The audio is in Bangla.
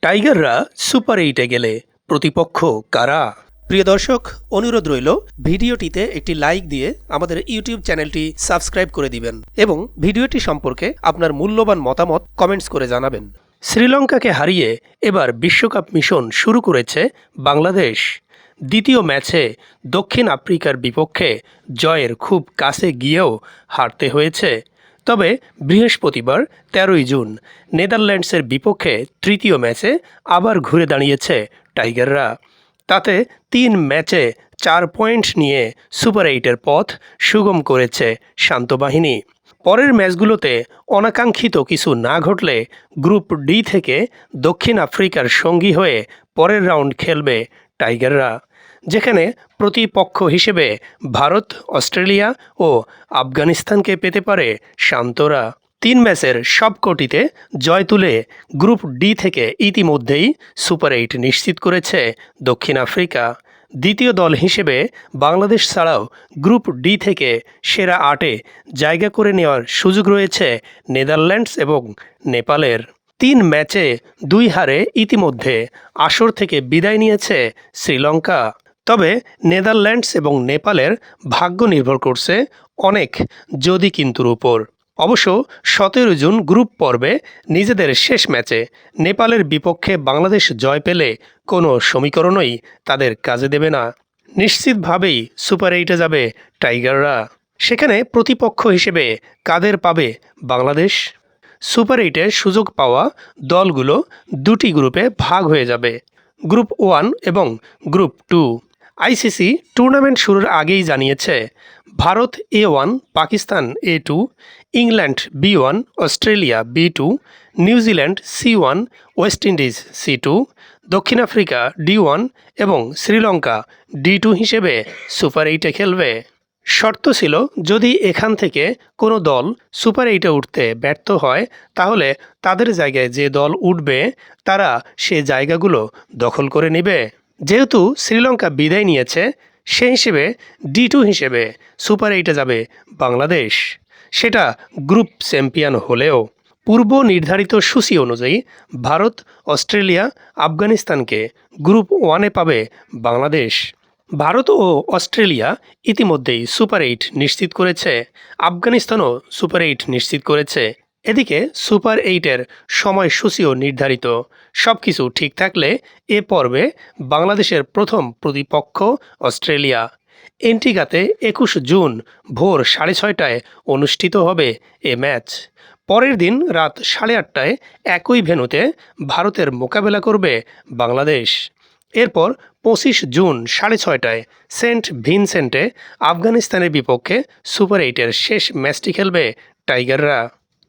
টাইগাররা সুপার এইটে গেলে প্রতিপক্ষ কারা? প্রিয় দর্শক, অনুরোধ রইল ভিডিওটিতে একটি লাইক দিয়ে আমাদের ইউটিউব চ্যানেলটি সাবস্ক্রাইব করে দিবেন এবং ভিডিওটি সম্পর্কে আপনার মূল্যবান মতামত কমেন্টস করে জানাবেন। শ্রীলঙ্কাকে হারিয়ে এবার বিশ্বকাপ মিশন শুরু করেছে বাংলাদেশ। দ্বিতীয় ম্যাচে দক্ষিণ আফ্রিকার বিপক্ষে জয়ের খুব কাছে গিয়েও হারতে হয়েছে। তবে বৃহস্পতিবার ১৩ই জুন নেদারল্যান্ডসের বিপক্ষে তৃতীয় ম্যাচে আবার ঘুরে দাঁড়িয়েছে টাইগাররা। তাতে ৩ ম্যাচে ৪ পয়েন্ট নিয়ে সুপার এইটের পথ সুগম করেছে শান্ত বাহিনী। পরের ম্যাচগুলোতে অনাকাঙ্ক্ষিত কিছু না ঘটলে গ্রুপ ডি থেকে দক্ষিণ আফ্রিকার সঙ্গী হয়ে পরের রাউন্ড খেলবে টাইগাররা, যেখানে প্রতিপক্ষ হিসেবে ভারত, অস্ট্রেলিয়া ও আফগানিস্তানকে পেতে পারে শান্তরা। ৩ ম্যাচের সবকটিতে জয় তুলে গ্রুপ ডি থেকে ইতিমধ্যেই সুপার এইট নিশ্চিত করেছে দক্ষিণ আফ্রিকা। দ্বিতীয় দল হিসেবে বাংলাদেশ ছাড়াও গ্রুপ ডি থেকে সেরা ৮-এ জায়গা করে নেওয়ার সুযোগ রয়েছে নেদারল্যান্ডস এবং নেপালের। ৩ ম্যাচে ২ হারে ইতিমধ্যে আসর থেকে বিদায় নিয়েছে শ্রীলঙ্কা। তবে নেদারল্যান্ডস এবং নেপালের ভাগ্য নির্ভর করছে অনেক যদি কিন্তুর উপর। অবশ্য ১৭ জুন গ্রুপ পর্বে নিজেদের শেষ ম্যাচে নেপালের বিপক্ষে বাংলাদেশ জয় পেলে কোনো সমীকরণই তাদের কাজে দেবে না। নিশ্চিতভাবেই সুপার এইটে যাবে টাইগাররা। সেখানে প্রতিপক্ষ হিসেবে কাদের পাবে বাংলাদেশ? সুপার এইটে সুযোগ পাওয়া দলগুলো দুটি গ্রুপে ভাগ হয়ে যাবে, গ্রুপ 1 এবং গ্রুপ 2। আইসিসি টুর্নামেন্ট শুরুর আগেই জানিয়েছে Bharat A1, Pakistan A2, England B1, Australia B2, New Zealand C1, West Indies C2, দক্ষিণ আফ্রিকা D1 এবং শ্রীলঙ্কা D2 হিসেবে সুপার এইটে খেলবে। শর্ত ছিল যদি এখান থেকে কোনো দল সুপার এইটে উঠতে ব্যর্থ হয় তাহলে তাদের জায়গায় যে দল উঠবে তারা সে জায়গাগুলো দখল করে নেবে। যেহেতু শ্রীলঙ্কা বিদায় নিয়েছে, সে হিসেবে D2 হিসেবে সুপার এইটে যাবে বাংলাদেশ, সেটা গ্রুপ চ্যাম্পিয়ন হলেও। পূর্ব নির্ধারিত সূচি অনুযায়ী ভারত, অস্ট্রেলিয়া, আফগানিস্তানকে গ্রুপ 1-এ পাবে বাংলাদেশ। ভারত ও অস্ট্রেলিয়া ইতিমধ্যেই সুপার এইট নিশ্চিত করেছে, আফগানিস্তানও সুপার এইট নিশ্চিত করেছে। এদিকে সুপার এইটের সময়সূচিও নির্ধারিত। সব কিছু ঠিক থাকলে এ পর্বে বাংলাদেশের প্রথম প্রতিপক্ষ অস্ট্রেলিয়া। এন্টিগাতে ২১ জুন ভোর 6:30টায় অনুষ্ঠিত হবে এ ম্যাচ। পরের দিন রাত 8:30টায় একই ভেন্যুতে ভারতের মোকাবেলা করবে বাংলাদেশ। এরপর ২৫ জুন 6:30টায় সেন্ট ভিনসেন্টে আফগানিস্তানের বিপক্ষে সুপার এইটের শেষ ম্যাচটি খেলবে টাইগাররা।